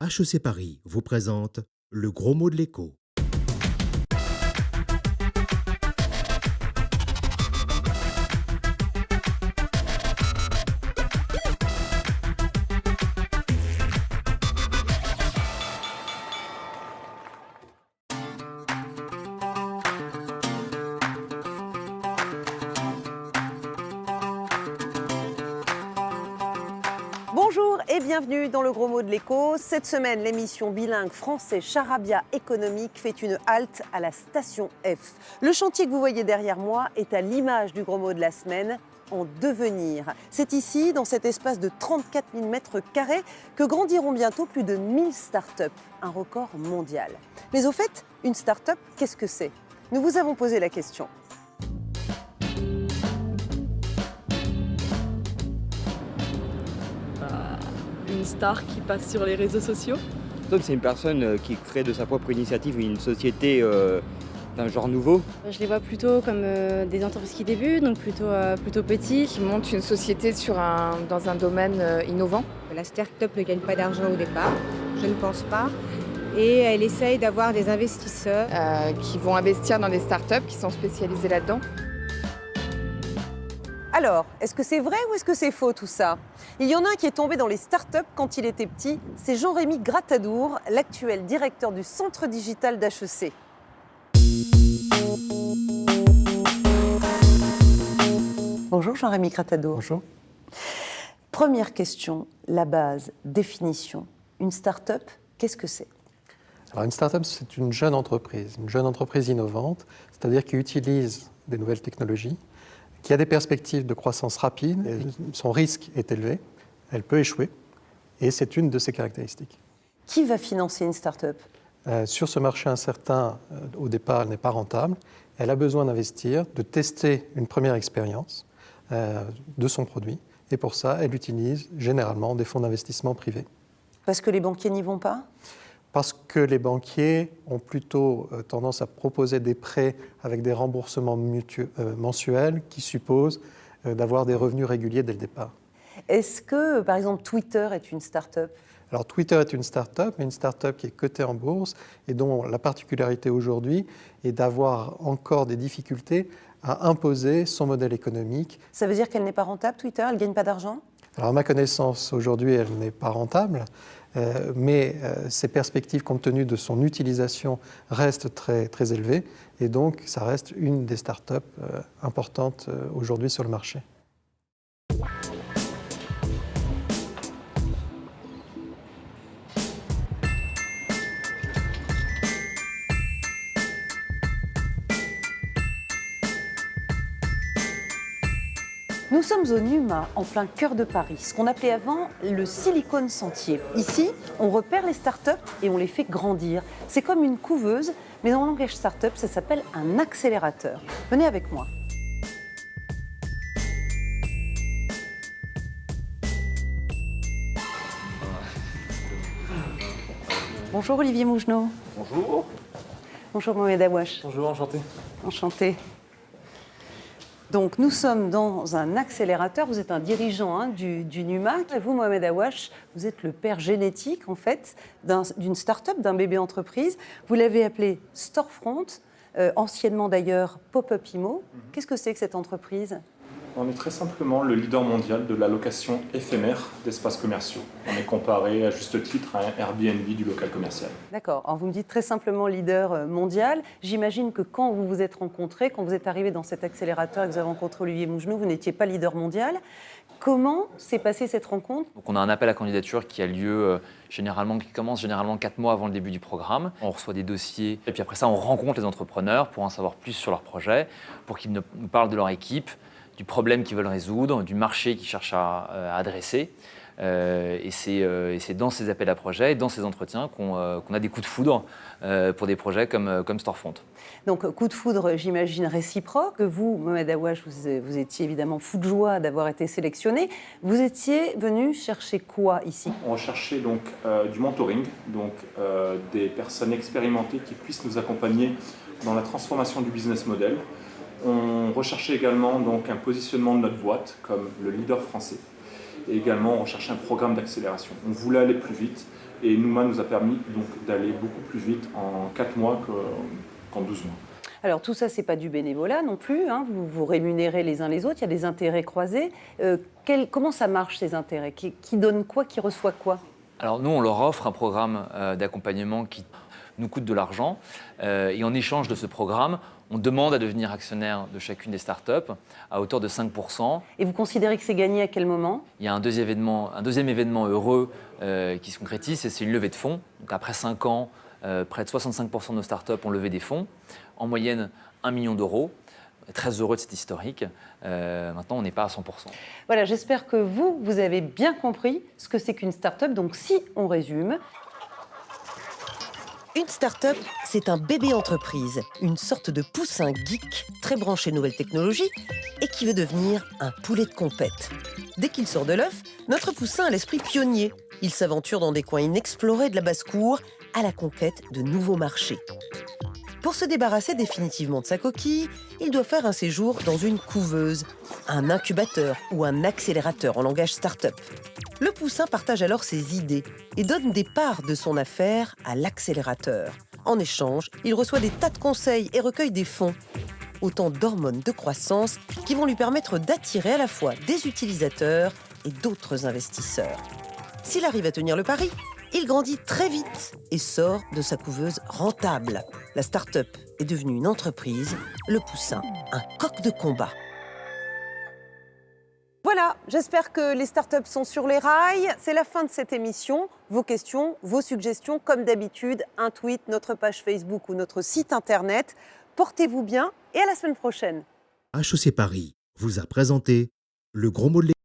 HEC Paris vous présente le gros mot de l'écho. Bonjour et bienvenue dans le gros mot de l'écho. Cette semaine, l'émission bilingue français Charabia économique fait une halte à la station F. Le chantier que vous voyez derrière moi est à l'image du gros mot de la semaine, en devenir. C'est ici, dans cet espace de 34 000 mètres carrés, que grandiront bientôt plus de 1000 startups, un record mondial. Mais au fait, une startup, qu'est-ce que c'est ? Nous vous avons posé la question. Une star qui passe sur les réseaux sociaux. Donc c'est une personne qui crée de sa propre initiative une société d'un genre nouveau. Je les vois plutôt comme des entreprises qui débutent, donc plutôt petits. Qui montent une société dans un domaine innovant. La start-up ne gagne pas d'argent au départ, je ne pense pas. Et elle essaye d'avoir des investisseurs. Qui vont investir dans des startups qui sont spécialisées là-dedans. Alors, est-ce que c'est vrai ou est-ce que c'est faux tout ça ? Il y en a un qui est tombé dans les startups quand il était petit, c'est Jean-Rémy Grattadour, l'actuel directeur du centre digital d'HEC. Bonjour Jean-Rémy Grattadour. Bonjour. Première question, la base, définition. Une start-up, qu'est-ce que c'est ? Alors une start-up, c'est une jeune entreprise innovante, c'est-à-dire qui utilise des nouvelles technologies, qui a des perspectives de croissance rapide, et son risque est élevé, elle peut échouer, et c'est une de ses caractéristiques. Qui va financer une start-up ? Sur ce marché incertain, au départ, elle n'est pas rentable, elle a besoin d'investir, de tester une première expérience de son produit, et pour ça, elle utilise généralement des fonds d'investissement privés. Parce que les banquiers n'y vont pas ? Parce que les banquiers ont plutôt tendance à proposer des prêts avec des remboursements mensuels qui supposent d'avoir des revenus réguliers dès le départ. Est-ce que, par exemple, Twitter est une start-up ? Alors Twitter est une start-up, mais une start-up qui est cotée en bourse et dont la particularité aujourd'hui est d'avoir encore des difficultés à imposer son modèle économique. Ça veut dire qu'elle n'est pas rentable, Twitter ? Elle ne gagne pas d'argent ? Alors à ma connaissance, aujourd'hui, elle n'est pas rentable. Mais ses perspectives, compte tenu de son utilisation, restent très, très élevées. Et donc, ça reste une des startups importantes aujourd'hui sur le marché. Nous sommes au NUMA, en plein cœur de Paris, ce qu'on appelait avant le Silicon Sentier. Ici, on repère les startups et on les fait grandir. C'est comme une couveuse, mais dans le langage startup, ça s'appelle un accélérateur. Venez avec moi. Bonjour Olivier Mougenot. Bonjour. Bonjour Mohamed Awash. Bonjour, enchanté. Enchanté. Donc, nous sommes dans un accélérateur. Vous êtes un dirigeant du NUMA. Et vous, Mohamed Awash, vous êtes le père génétique, en fait, d'une start-up, d'un bébé entreprise. Vous l'avez appelé Storefront, anciennement d'ailleurs Pop-up Imo. Qu'est-ce que c'est que cette entreprise ? On est très simplement le leader mondial de la location éphémère d'espaces commerciaux. On est comparé à juste titre à un Airbnb du local commercial. D'accord. Alors vous me dites très simplement leader mondial. J'imagine que quand vous vous êtes rencontrés, quand vous êtes arrivé dans cet accélérateur et que vous avez rencontré Olivier Mougenot, vous n'étiez pas leader mondial. Comment s'est passée cette rencontre ? Donc on a un appel à candidature qui a lieu qui commence généralement 4 mois avant le début du programme. On reçoit des dossiers et puis après ça on rencontre les entrepreneurs pour en savoir plus sur leur projet, pour qu'ils nous parlent de leur équipe, du problème qu'ils veulent résoudre, du marché qu'ils cherchent à adresser. Et c'est dans ces appels à projets, dans ces entretiens qu'on a des coups de foudre pour des projets comme Storefront. Donc, coup de foudre, j'imagine, réciproque. Vous, Mohamed Awash, vous étiez évidemment fou de joie d'avoir été sélectionné. Vous étiez venu chercher quoi ici ? On recherchait donc du mentoring, donc des personnes expérimentées qui puissent nous accompagner dans la transformation du business model. On recherchait également donc un positionnement de notre boîte comme le leader français. Et également, on recherchait un programme d'accélération. On voulait aller plus vite. Et Nouma nous a permis donc d'aller beaucoup plus vite en 4 mois qu'en 12 mois. Alors tout ça, c'est pas du bénévolat non plus, hein. Vous vous rémunérez les uns les autres, il y a des intérêts croisés. Comment ça marche ces intérêts? Qui donne quoi, qui reçoit quoi? Alors nous, on leur offre un programme d'accompagnement qui nous coûte de l'argent. Et en échange de ce programme, on demande à devenir actionnaire de chacune des startups à hauteur de 5%. Et vous considérez que c'est gagné à quel moment? Il y a un deuxième événement heureux qui se concrétise, et c'est une levée de fonds. Donc après 5 ans, près de 65% de nos startups ont levé des fonds, en moyenne 1 million d'euros. Très heureux de cet historique. Maintenant, on n'est pas à 100%. Voilà, j'espère que vous avez bien compris ce que c'est qu'une start-up. Donc si on résume... Une start-up, c'est un bébé entreprise, une sorte de poussin geek, très branché nouvelles technologies, et qui veut devenir un poulet de compète. Dès qu'il sort de l'œuf, notre poussin a l'esprit pionnier. Il s'aventure dans des coins inexplorés de la basse-cour, à la conquête de nouveaux marchés. Pour se débarrasser définitivement de sa coquille, il doit faire un séjour dans une couveuse, un incubateur ou un accélérateur en langage start-up. Le poussin partage alors ses idées et donne des parts de son affaire à l'accélérateur. En échange, il reçoit des tas de conseils et recueille des fonds. Autant d'hormones de croissance qui vont lui permettre d'attirer à la fois des utilisateurs et d'autres investisseurs. S'il arrive à tenir le pari, il grandit très vite et sort de sa couveuse rentable. La start-up est devenue une entreprise, le poussin, un coq de combat. Voilà, j'espère que les startups sont sur les rails. C'est la fin de cette émission. Vos questions, vos suggestions, comme d'habitude, un tweet, notre page Facebook ou notre site internet. Portez-vous bien et à la semaine prochaine. HEC Paris vous a présenté le gros mot de l'écho.